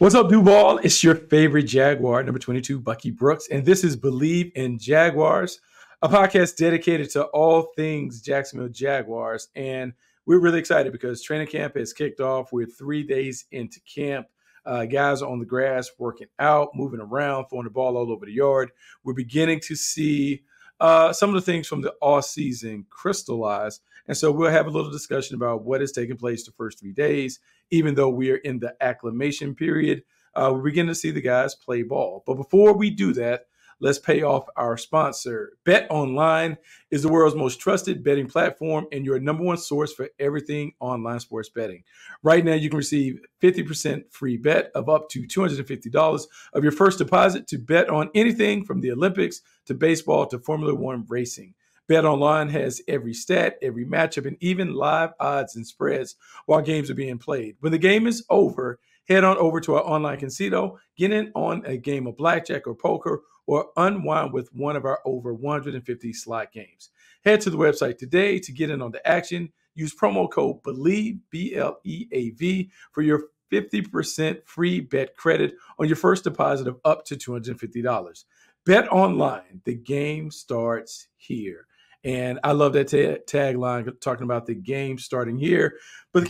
What's up, Duval? It's your favorite Jaguar, number 22, Bucky Brooks, and this is Bleav in Jaguars, a podcast dedicated to all things Jacksonville Jaguars. And we're really excited because training camp has kicked off. We're 3 days into camp. Guys are on the grass, working out, moving around, throwing the ball all over the yard. We're beginning to see some of the things from the off-season crystallize. And so we'll have a little discussion about what is taking place the first 3 days. Even though we are in the acclimation period, we're beginning to see the guys play ball. But before we do that, let's pay off our sponsor. Bet Online is the world's most trusted betting platform and your number one source for everything online sports betting. Right now, you can receive 50% free bet of up to $250 of your first deposit to bet on anything from the Olympics to baseball to Formula One racing. Bet Online has every stat, every matchup, and even live odds and spreads while games are being played. When the game is over, head on over to our online casino, get in on a game of blackjack or poker, or unwind with one of our over 150 slot games. Head to the website today to get in on the action. Use promo code BLEAV, BLEAV, for your 50% free bet credit on your first deposit of up to $250. Bet Online, the game starts here. And I love that tagline talking about the game starting here. But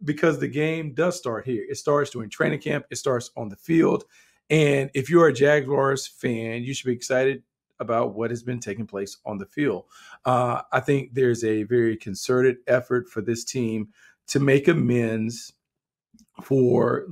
because the game does start here. It starts during training camp. It starts on the field. And if you're a Jaguars fan, you should be excited about what has been taking place on the field. I think there's a very concerted effort for this team to make amends for,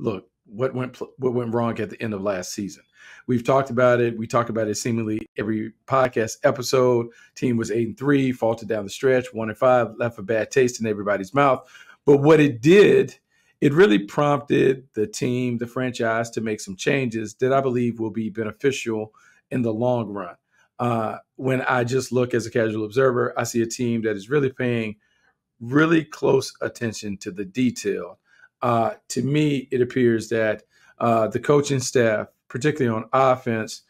what went wrong at the end of last season. We've talked about it. We talk about it seemingly every podcast episode. Team was 8-3, faltered down the stretch, 1-5, left a bad taste in everybody's mouth. But what it did, it really prompted the team, the franchise, to make some changes that I believe will be beneficial in the long run. When I just look as a casual observer, I see a team that is really paying really close attention to the detail. To me, it appears that the coaching staff, particularly on offense,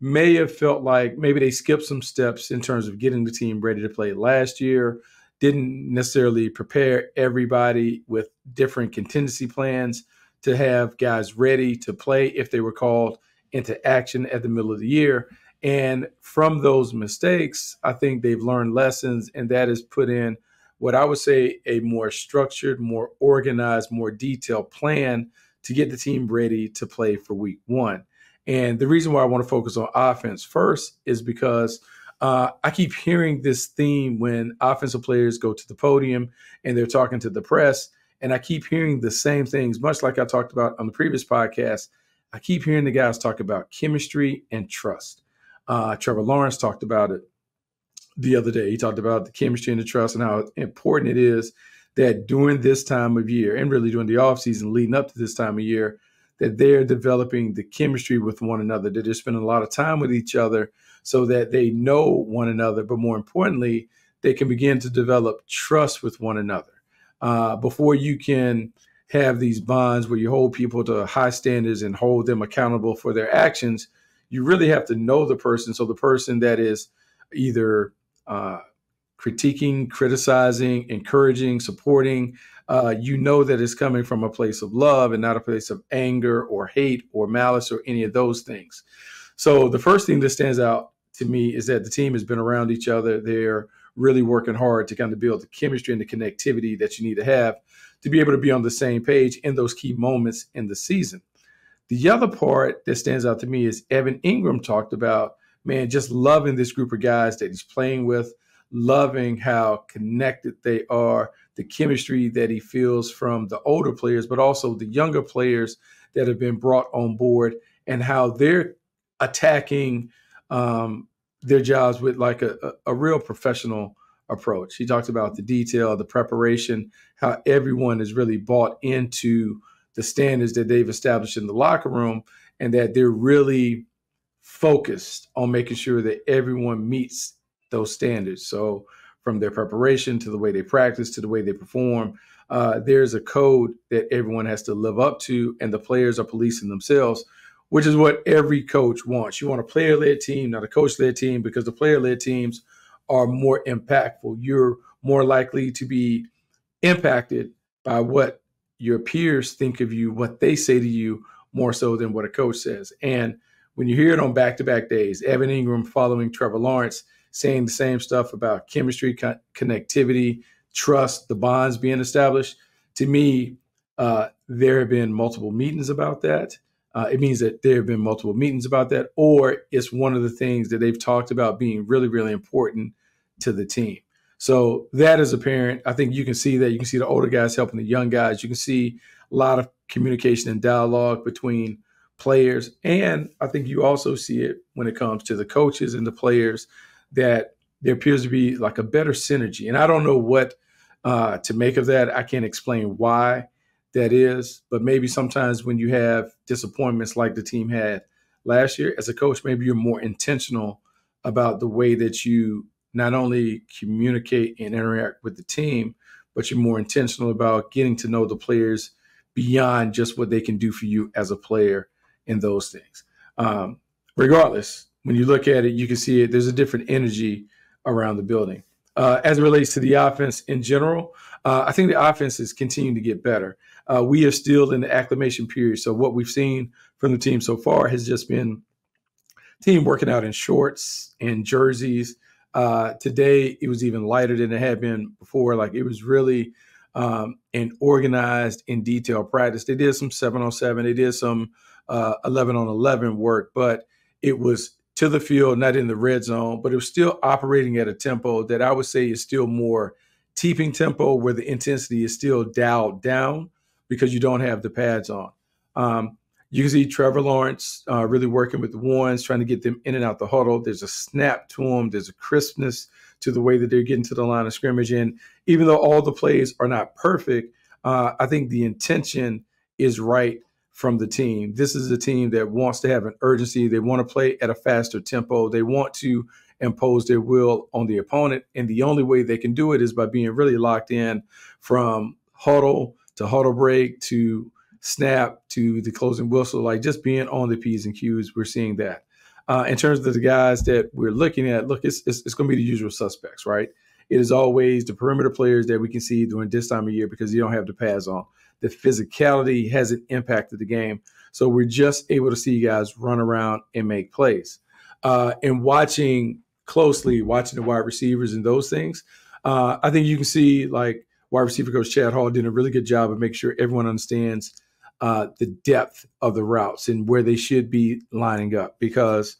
may have felt like maybe they skipped some steps in terms of getting the team ready to play last year, didn't necessarily prepare everybody with different contingency plans to have guys ready to play if they were called into action at the middle of the year. And from those mistakes, I think they've learned lessons, and that has put in what I would say a more structured, more organized, more detailed plan to get the team ready to play for week one. And the reason why I want to focus on offense first is because I keep hearing this theme when offensive players go to the podium and they're talking to the press, and I keep hearing the same things, much like I talked about on the previous podcast. I keep hearing the guys talk about chemistry and trust. Trevor Lawrence talked about it the other day. He talked about the chemistry and the trust and how important it is that during this time of year, and really during the offseason leading up to this time of year, that they're developing the chemistry with one another, that they're spending a lot of time with each other so that they know one another. But more importantly, they can begin to develop trust with one another. Before you can have these bonds where you hold people to high standards and hold them accountable for their actions, you really have to know the person. So the person that is either critiquing, criticizing, encouraging, supporting, that it's coming from a place of love and not a place of anger or hate or malice or any of those things. So the first thing that stands out to me is that the team has been around each other. They're really working hard to kind of build the chemistry and the connectivity that you need to have to be able to be on the same page in those key moments in the season. The other part that stands out to me is Evan Ingram talked about, just loving this group of guys that he's playing with, loving how connected they are, the chemistry that he feels from the older players, but also the younger players that have been brought on board, and how they're attacking their jobs with like a real professional approach. He talked about the detail, the preparation, how everyone is really bought into the standards that they've established in the locker room, and that they're really focused on making sure that everyone meets those standards. So from their preparation to the way they practice to the way they perform, there's a code that everyone has to live up to, and the players are policing themselves, which is what every coach wants. You want a player-led team, not a coach-led team, because the player-led teams are more impactful. You're more likely to be impacted by what your peers think of you, what they say to you, more so than what a coach says. And when you hear it on back-to-back days, Evan Ingram following Trevor Lawrence, saying the same stuff about chemistry, connectivity, trust, the bonds being established, to me, there have been multiple meetings about that. It means that there have been multiple meetings about that, or it's one of the things that they've talked about being really, really important to the team. So that is apparent. I think you can see that. You can see the older guys helping the young guys. You can see a lot of communication and dialogue between players. And I think you also see it when it comes to the coaches and the players, that there appears to be like a better synergy. And I don't know what to make of that. I can't explain why that is, but maybe sometimes when you have disappointments like the team had last year, as a coach, maybe you're more intentional about the way that you not only communicate and interact with the team, but you're more intentional about getting to know the players beyond just what they can do for you as a player in those things. Regardless, when you look at it, you can see it. There's a different energy around the building. As it relates to the offense in general, I think the offense is continuing to get better. We are still in the acclimation period. So what we've seen from the team so far has just been team working out in shorts and jerseys. Today, it was even lighter than it had been before. Like, it was really an organized and detailed practice. They did some 7-on-7. They did some 11-on-11 work, but it was to the field, not in the red zone, but it was still operating at a tempo that I would say is still more teeping tempo, where the intensity is still dialed down because you don't have the pads on. You can see Trevor Lawrence really working with the ones, trying to get them in and out the huddle. There's a snap to them. There's a crispness to the way that they're getting to the line of scrimmage. And even though all the plays are not perfect, I think the intention is right from the team. This is a team that wants to have an urgency. They want to play at a faster tempo. They want to impose their will on the opponent. And the only way they can do it is by being really locked in from huddle to huddle break to snap to the closing whistle, like just being on the P's and Q's. We're seeing that. In terms of the guys that we're looking at, look, it's going to be the usual suspects, right? It is always the perimeter players that we can see during this time of year because you don't have the pads on. The physicality hasn't impacted the game. So we're just able to see guys run around and make plays. And watching closely, watching the wide receivers and those things, I think you can see like wide receiver coach Chad Hall did a really good job of making sure everyone understands the depth of the routes and where they should be lining up. Because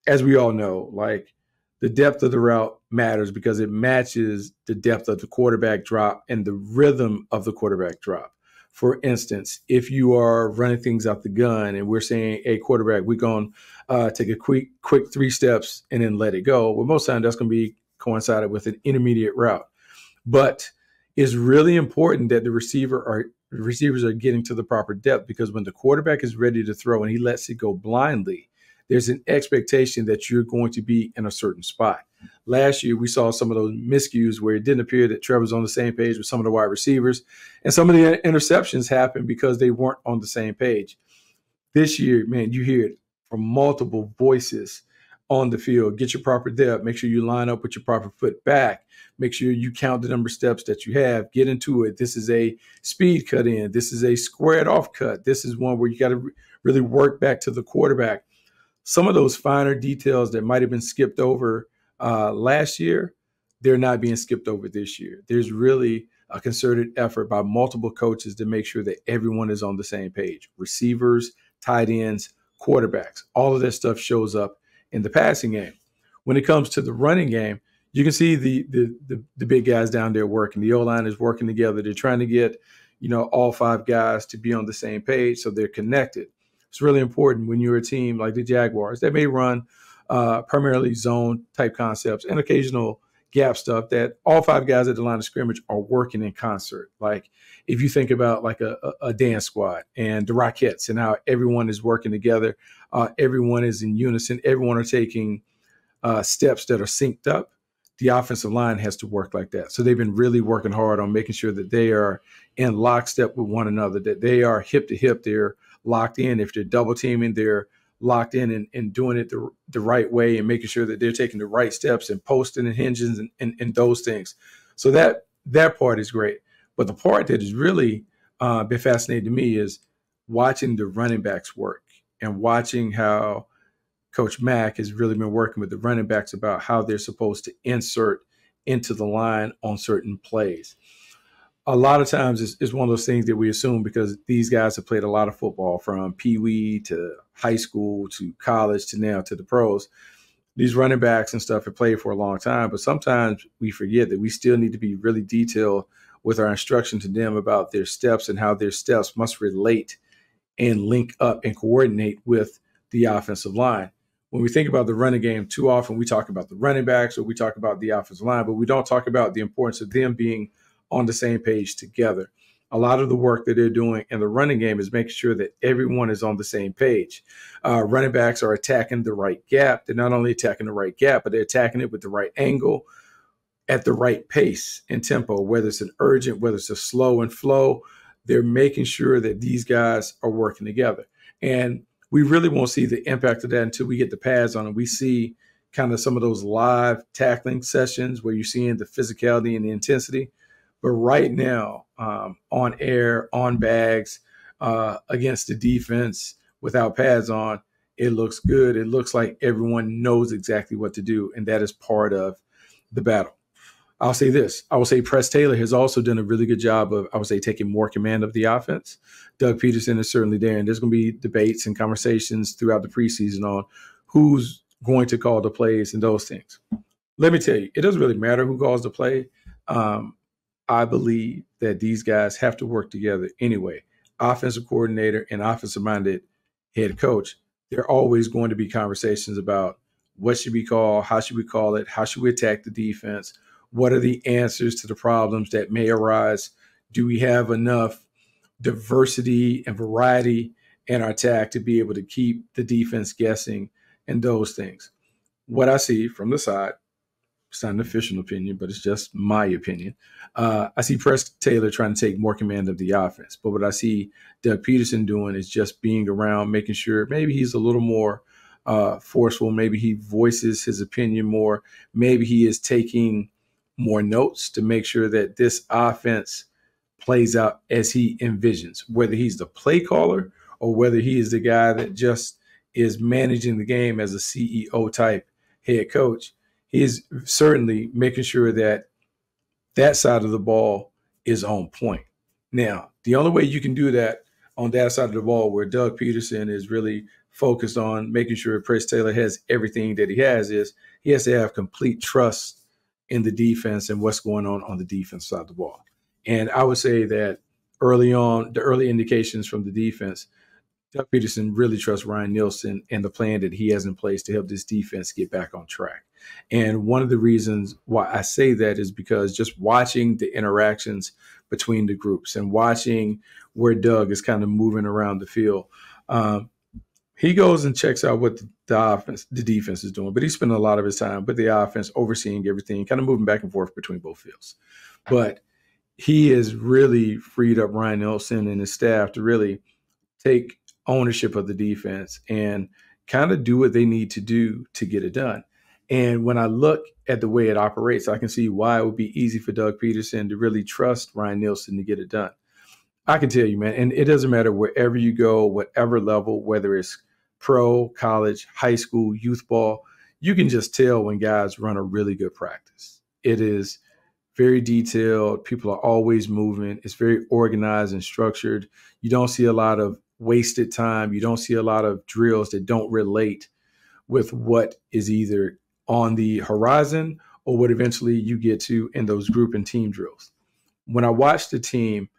as we all know, like the depth of the route matters because it matches the depth of the quarterback drop and the rhythm of the quarterback drop. For instance, if you are running things out the gun and we're saying, hey, quarterback, we're going to take a quick 3 steps and then let it go. Well, most of the time that's going to be coincided with an intermediate route. But it's really important that the receivers are getting to the proper depth, because when the quarterback is ready to throw and he lets it go blindly, there's an expectation that you're going to be in a certain spot. Last year, we saw some of those miscues where it didn't appear that Trevor was on the same page with some of the wide receivers, and some of the interceptions happened because they weren't on the same page. This year, man, you hear it from multiple voices on the field. Get your proper depth. Make sure you line up with your proper foot back. Make sure you count the number of steps that you have. Get into it. This is a speed cut in. This is a squared off cut. This is one where you got to really work back to the quarterback. Some of those finer details that might have been skipped over last year, they're not being skipped over this year. There's really a concerted effort by multiple coaches to make sure that everyone is on the same page. Receivers, tight ends, quarterbacks, all of that stuff shows up in the passing game. When it comes to the running game, you can see the big guys down there working. The O-line is working together. They're trying to get, all 5 guys to be on the same page so they're connected. It's really important when you're a team like the Jaguars that may run primarily zone type concepts and occasional gap stuff, that all 5 guys at the line of scrimmage are working in concert. Like if you think about like a dance squad and the Rockettes and how everyone is working together, everyone is in unison, everyone are taking steps that are synced up. The offensive line has to work like that. So they've been really working hard on making sure that they are in lockstep with one another, that they are hip to hip. They're locked in. If they're double teaming, they're locked in and doing it the right way and making sure that they're taking the right steps and posting and hinges and those things. So that part is great. But the part that has really been fascinating to me is watching the running backs work and watching how Coach Mack has really been working with the running backs about how they're supposed to insert into the line on certain plays. A lot of times it's one of those things that we assume because these guys have played a lot of football from Pee Wee to high school to college to now to the pros. These running backs and stuff have played for a long time, but sometimes we forget that we still need to be really detailed with our instruction to them about their steps and how their steps must relate and link up and coordinate with the offensive line. When we think about the running game, too often we talk about the running backs or we talk about the offensive line, but we don't talk about the importance of them being on the same page together. A lot of the work that they're doing in the running game is making sure that everyone is on the same page. Running backs are attacking the right gap. They're not only attacking the right gap, but they're attacking it with the right angle, at the right pace and tempo, whether it's an urgent, whether it's a slow and flow. They're making sure that these guys are working together. And we really won't see the impact of that until we get the pads on and we see kind of some of those live tackling sessions where you're seeing the physicality and the intensity. But right now, on air, on bags, against the defense without pads on, it looks good. It looks like everyone knows exactly what to do, and that is part of the battle. I'll say this. I will say Press Taylor has also done a really good job of, I would say, taking more command of the offense. Doug Peterson is certainly there, and there's going to be debates and conversations throughout the preseason on who's going to call the plays and those things. Let me tell you, it doesn't really matter who calls the play. I Bleav that these guys have to work together anyway. Offensive coordinator and offensive-minded head coach, there are always going to be conversations about what should we call, how should we call it, how should we attack the defense, what are the answers to the problems that may arise, do we have enough diversity and variety in our attack to be able to keep the defense guessing and those things. What I see from the side, it's not an official opinion, but it's just my opinion. I see Press Taylor trying to take more command of the offense. But what I see Doug Peterson doing is just being around, making sure maybe he's a little more forceful. Maybe he voices his opinion more. Maybe he is taking more notes to make sure that this offense plays out as he envisions, whether he's the play caller or whether he is the guy that just is managing the game as a CEO type head coach. He is certainly making sure that that side of the ball is on point. Now, the only way you can do that on that side of the ball where Doug Peterson is really focused on making sure Press Taylor has everything that he has is he has to have complete trust in the defense and what's going on the defense side of the ball. And I would say that early on, the early indications from the defense, Doug Peterson really trusts Ryan Nielsen and the plan that he has in place to help this defense get back on track. And one of the reasons why I say that is because just watching the interactions between the groups and watching where Doug is kind of moving around the field, he goes and checks out what the defense is doing, but he's spending a lot of his time with the offense, overseeing everything, kind of moving back and forth between both fields. But he has really freed up Ryan Nielsen and his staff to really take ownership of the defense and kind of do what they need to do to get it done. And when I look at the way it operates, I can see why it would be easy for Doug Peterson to really trust Ryan Nielsen to get it done. I can tell you, man, and it doesn't matter wherever you go, whatever level, whether it's pro, college, high school, youth ball, you can just tell when guys run a really good practice. It is very detailed. People are always moving. It's very organized and structured. You don't see a lot of wasted time. You don't see a lot of drills that don't relate with what is either on the horizon or what eventually you get to in those group and team drills. When I watch the team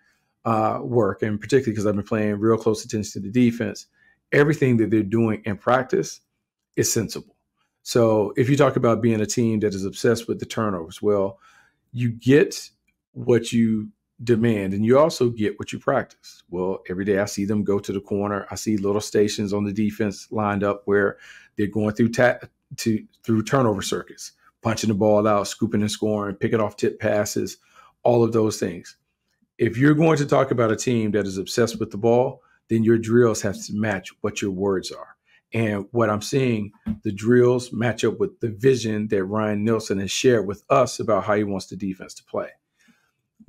work, and particularly because I've been paying real close attention to the defense, everything that they're doing in practice is sensible. So if you talk about being a team that is obsessed with the turnovers, well, you get what you demand and you also get what you practice. Well, every day I see them go to the corner. I see little stations on the defense lined up where they're going through turnover circuits, punching the ball out, scooping and scoring, picking off tip passes, all of those things. If you're going to talk about a team that is obsessed with the ball, then your drills have to match what your words are. And what I'm seeing, the drills match up with the vision that Ryan Nielsen has shared with us about how he wants the defense to play.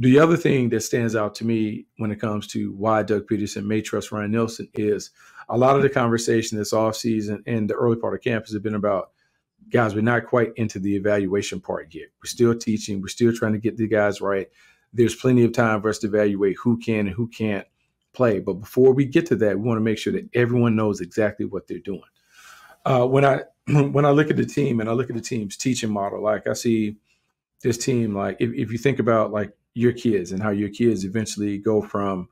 The other thing that stands out to me when it comes to why Doug Peterson may trust Ryan Nielsen is a lot of the conversation this offseason and the early part of campus has been about, guys, we're not quite into the evaluation part yet. We're still teaching. We're still trying to get the guys right. There's plenty of time for us to evaluate who can and who can't play. But before we get to that, we want to make sure that everyone knows exactly what they're doing. When I look at the team and I look at the team's teaching model, like I see this team, like if you think about like your kids and how your kids eventually go from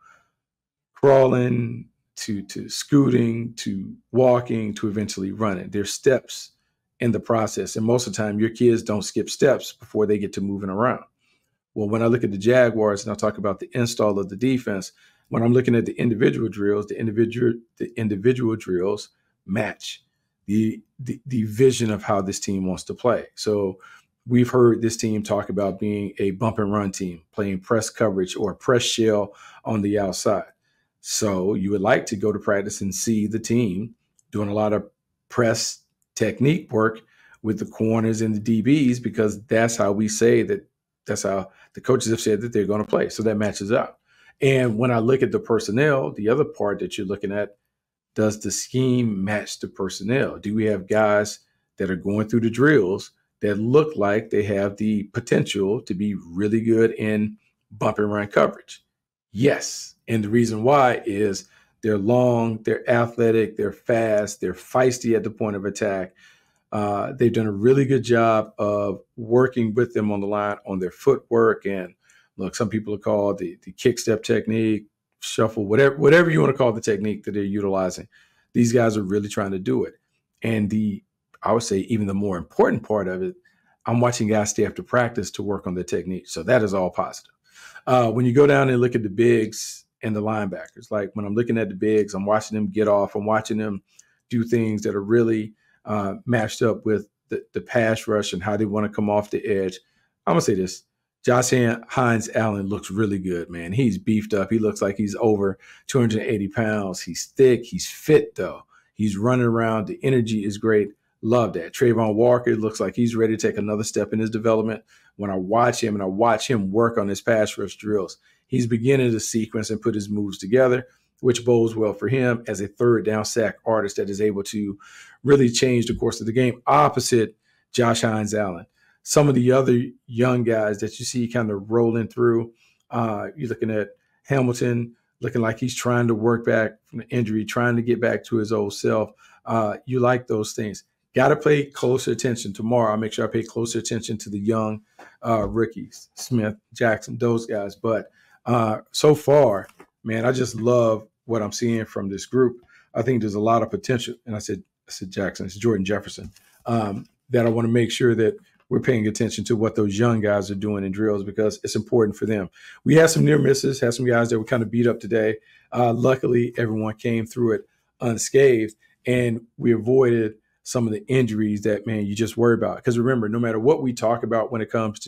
crawling to scooting to walking to eventually running, there's steps in the process. And most of the time, your kids don't skip steps before they get to moving around. Well, when I look at the Jaguars and I talk about the install of the defense, when I'm looking at the individual drills, the individual drills match the vision of how this team wants to play. So we've heard this team talk about being a bump and run team, playing press coverage or press shell on the outside. So you would like to go to practice and see the team doing a lot of press technique work with the corners and the DBs, because that's how we say that's how the coaches have said that they're going to play. So that matches up. And when I look at the personnel, the other part that you're looking at, does the scheme match the personnel? Do we have guys that are going through the drills that look like they have the potential to be really good in bump and run coverage? Yes. And the reason why is they're long, they're athletic, they're fast, they're feisty at the point of attack. They've done a really good job of working with them on the line on their footwork. And look, some people are called the kick step technique, shuffle, whatever you want to call the technique that they're utilizing. These guys are really trying to do it. And I would say even the more important part of it, I'm watching guys stay after practice to work on their technique. So that is all positive. When you go down and look at the bigs and the linebackers, like when I'm looking at the bigs, I'm watching them get off. I'm watching them do things that are really matched up with the pass rush and how they want to come off the edge. I'm going to say this. Josh Hines Allen looks really good, man. He's beefed up. He looks like he's over 280 pounds. He's thick. He's fit, though. He's running around. The energy is great. Love that. Trayvon Walker looks like he's ready to take another step in his development. When I watch him and I watch him work on his pass rush drills, he's beginning to sequence and put his moves together, which bodes well for him as a third down sack artist that is able to really change the course of the game, opposite Josh Hines Allen. Some of the other young guys that you see kind of rolling through, you're looking at Hamilton looking like he's trying to work back from the injury, trying to get back to his old self. You like those things. Got to pay closer attention tomorrow. I'll make sure I pay closer attention to the young rookies, Smith, Jackson, those guys. But so far, man, I just love what I'm seeing from this group. I think there's a lot of potential. And I said Jackson, it's Jordan Jefferson, that I want to make sure that we're paying attention to what those young guys are doing in drills, because it's important for them. We had some near misses, had some guys that were kind of beat up today. Luckily, everyone came through it unscathed, and we avoided some of the injuries that, man, you just worry about. Because remember, no matter what we talk about when it comes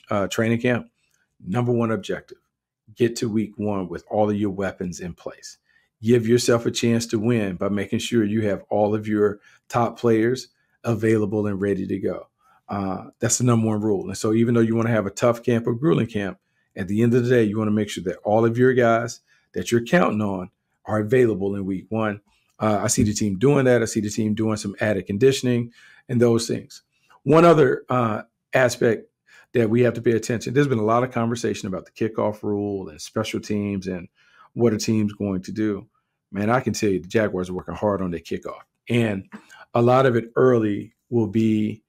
to training camp, number one objective, get to week one with all of your weapons in place. Give yourself a chance to win by making sure you have all of your top players available and ready to go. That's the number one rule. And so even though you want to have a tough camp or grueling camp, at the end of the day, you want to make sure that all of your guys that you're counting on are available in week one. I see the team doing that. I see the team doing some added conditioning and those things. One other aspect that we have to pay attention, there's been a lot of conversation about the kickoff rule and special teams and what a team's going to do. Man, I can tell you the Jaguars are working hard on their kickoff. And a lot of it early will be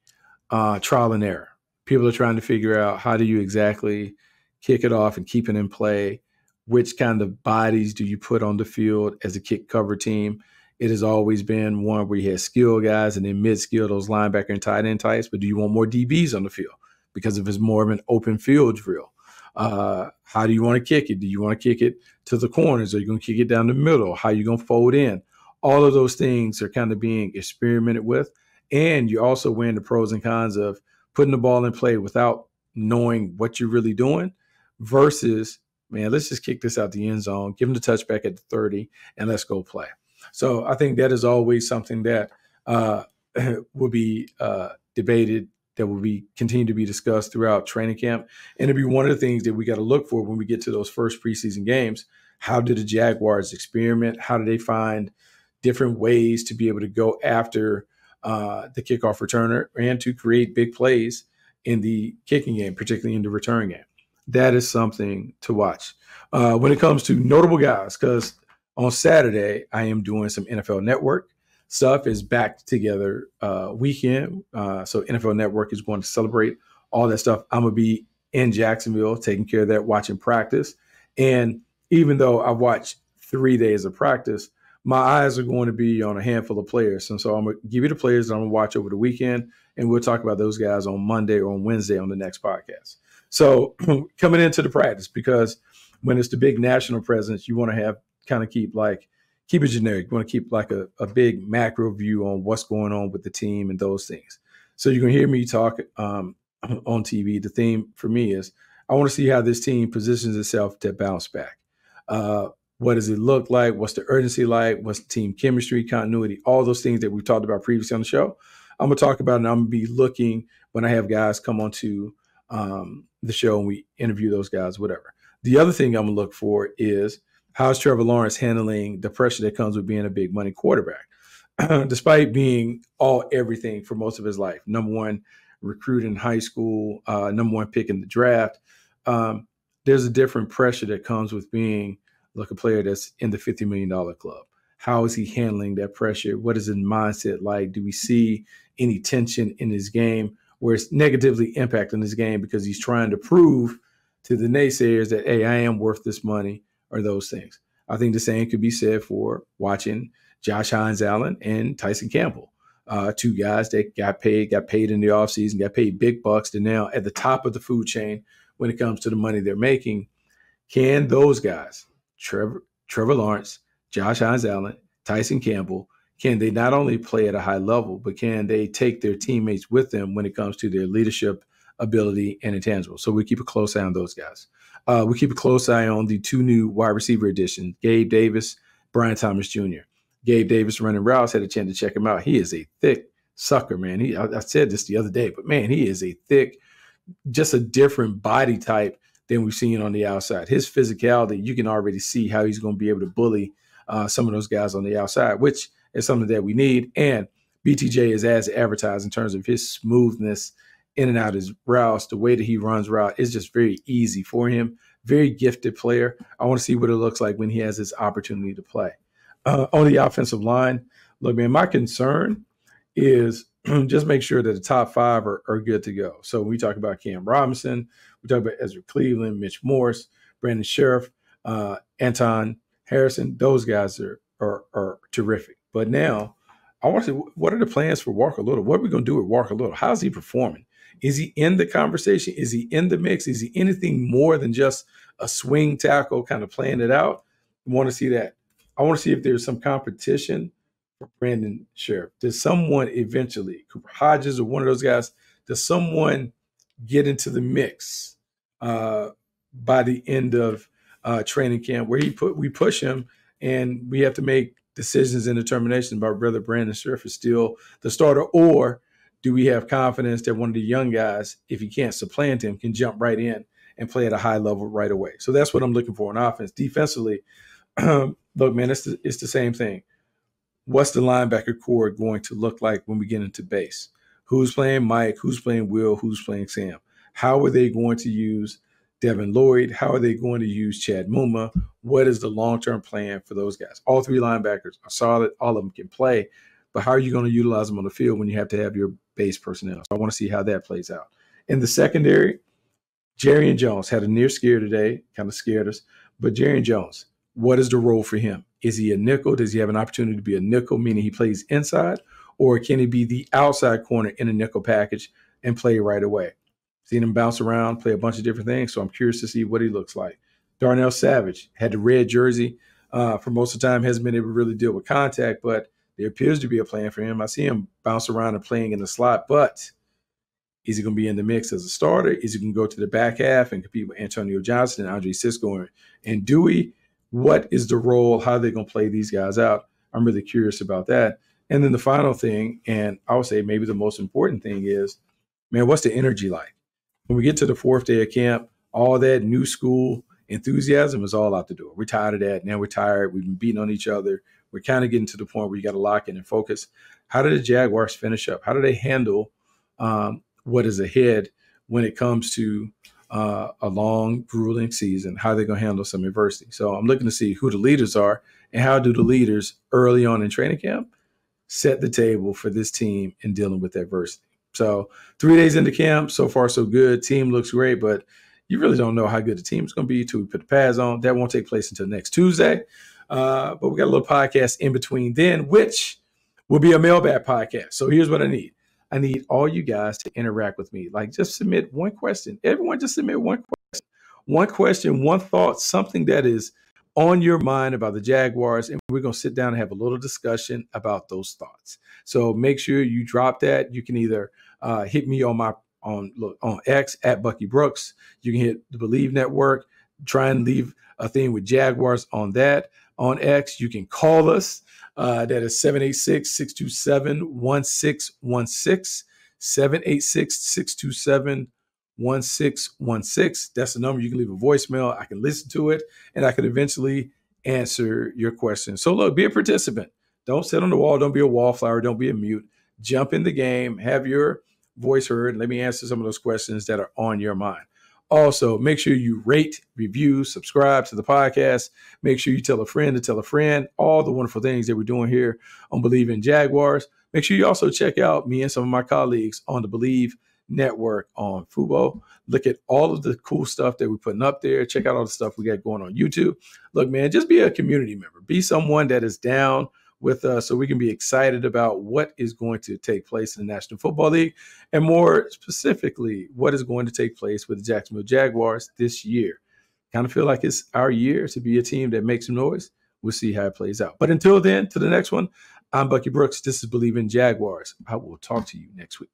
trial and error. People are trying to figure out how do you exactly kick it off and keep it in play. Which kind of bodies do you put on the field as a kick cover team? It has always been one where you have skill guys and then mid-skill, those linebacker and tight end types. But do you want more DBs on the field? Because if it's more of an open field drill, how do you want to kick it? Do you want to kick it to the corners? Are you going to kick it down the middle? How are you going to fold in? All of those things are kind of being experimented with. And you're also weighing the pros and cons of putting the ball in play without knowing what you're really doing versus, man, let's just kick this out the end zone, give them the touchback at the 30, and let's go play. So I think that is always something that will be debated that will be continue to be discussed throughout training camp. And it'll be one of the things that we got to look for when we get to those first preseason games. How did the Jaguars experiment? How do they find different ways to be able to go after the kickoff returner and to create big plays in the kicking game, particularly in the return game? That is something to watch. When it comes to notable guys, because on Saturday, I am doing some NFL Network stuff. Is back together weekend. So NFL Network is going to celebrate all that stuff. I'm going to be in Jacksonville taking care of that, watching practice. And even though I've watched 3 days of practice, my eyes are going to be on a handful of players. And so I'm going to give you the players that I'm going to watch over the weekend, and we'll talk about those guys on Monday or on Wednesday on the next podcast. So coming into the practice, because when it's the big national presence, you want to have kind of keep it generic. You want to keep like a big macro view on what's going on with the team and those things. So you're going to hear me talk on TV. The theme for me is I want to see how this team positions itself to bounce back. What does it look like? What's the urgency like? What's the team chemistry, continuity, all those things that we've talked about previously on the show. I'm going to talk about it, and I'm going to be looking when I have guys come onto the show and we interview those guys, whatever. The other thing I'm going to look for is how's Trevor Lawrence handling the pressure that comes with being a big money quarterback, despite being everything for most of his life. Number one recruit in high school, number one pick in the draft. There's a different pressure that comes with being a player that's in the $50 million club. How is he handling that pressure? What is his mindset like? Do we see any tension in his game where it's negatively impacting his game because he's trying to prove to the naysayers that, hey, I am worth this money, or those things? I think the same could be said for watching Josh Hines-Allen and Tyson Campbell, two guys that got paid in the offseason, got paid big bucks. They're now at the top of the food chain when it comes to the money they're making. Can those guys, Trevor Lawrence, Josh Hines-Allen, Tyson Campbell, can they not only play at a high level, but can they take their teammates with them when it comes to their leadership ability and intangible? So we keep a close eye on those guys. We keep a close eye on the two new wide receiver additions, Gabe Davis, Brian Thomas Jr. Gabe Davis running routes, had a chance to check him out. He is a thick sucker, man. I said this the other day, but man, he is a thick, just a different body type than we've seen on the outside. His physicality, you can already see how he's going to be able to bully some of those guys on the outside, which is something that we need. And BTJ is as advertised in terms of his smoothness in and out his routes. The way that he runs route is just very easy for him. Very gifted player. I want to see what it looks like when he has his opportunity to play. On the offensive line, look, man, my concern is just make sure that the top five are good to go. So we talk about Cam Robinson, we talk about Ezra Cleveland, Mitch Morse, Brandon Sheriff, Anton Harrison. Those guys are terrific. But now I want to see, what are the plans for Walker Little? What are we going to do with Walker Little? How's he performing? Is he in the conversation? Is he in the mix? Is he anything more than just a swing tackle kind of playing it out? I want to see that. I want to see if there's some competition for Brandon Sheriff. Does someone eventually, Cooper Hodges or one of those guys, does someone get into the mix by the end of training camp where we push him and we have to make decisions and determinations about whether Brandon Sheriff is still the starter, or do we have confidence that one of the young guys, if he can't supplant him, can jump right in and play at a high level right away? So that's what I'm looking for on offense. Defensively, look, man, it's the same thing. What's the linebacker core going to look like when we get into base? Who's playing Mike? Who's playing Will? Who's playing Sam? How are they going to use Devin Lloyd? How are they going to use Chad Muma? What is the long-term plan for those guys? All three linebackers are solid. All of them can play. But how are you going to utilize them on the field when you have to have your base personnel? So I want to see how that plays out. In the secondary, Jerry Jones had a near scare today, kind of scared us. But Jerry Jones, what is the role for him? Is he a nickel? Does he have an opportunity to be a nickel, meaning he plays inside? Or can he be the outside corner in a nickel package and play right away? Seen him bounce around, play a bunch of different things, so I'm curious to see what he looks like. Darnell Savage had the red jersey for most of the time, hasn't been able to really deal with contact, but there appears to be a plan for him. I see him bounce around and playing in the slot, but is he going to be in the mix as a starter? Is he going to go to the back half and compete with Antonio Johnson and Andre Cisco and Dewey? What is the role? How are they going to play these guys out? I'm really curious about that. And then the final thing, and I would say maybe the most important thing, is man, what's the energy like? When we get to the fourth day of camp, all that new school enthusiasm is all out the door. We're tired of that. Now we're tired. We've been beating on each other. We're kind of getting to the point where you got to lock in and focus. How did the Jaguars finish up? How do they handle what is ahead when it comes to a long, grueling season? How are they going to handle some adversity? So I'm looking to see who the leaders are and how do the leaders early on in training camp set the table for this team in dealing with adversity. So 3 days into camp, so far so good. Team looks great, but you really don't know how good the team's going to be until we put the pads on. That won't take place until next Tuesday. But we got a little podcast in between then, which will be a mailbag podcast. So here's what I need. I need all you guys to interact with me. Like, just submit one question. Everyone just submit one question. One question, one thought, something that is on your mind about the Jaguars, and we're going to sit down and have a little discussion about those thoughts. So make sure you drop that. You can either hit me on X at Bucky Brooks. You can hit the Bleav Network. Try and leave a thing with Jaguars on that. On X, you can call us. That is 786-627-1616. 786-627-1616. That's the number. You can leave a voicemail. I can listen to it, and I can eventually answer your question. So look, be a participant. Don't sit on the wall. Don't be a wallflower. Don't be a mute. Jump in the game. Have your voice heard. Let me answer some of those questions that are on your mind. Also, make sure you rate, review, subscribe to the podcast. Make sure you tell a friend to tell a friend. All the wonderful things that we're doing here on Bleav in Jaguars. Make sure you also check out me and some of my colleagues on the Bleav Network on Fubo. Look at all of the cool stuff that we're putting up there. Check out all the stuff we got going on YouTube. Look, man, just be a community member. Be someone that is down with us so we can be excited about what is going to take place in the National Football League, and more specifically, what is going to take place with the Jacksonville Jaguars this year. Kind of feel like it's our year to be a team that makes some noise. We'll see how it plays out. But until then, to the next one, I'm Bucky Brooks. This is Bleav in Jaguars. I will talk to you next week.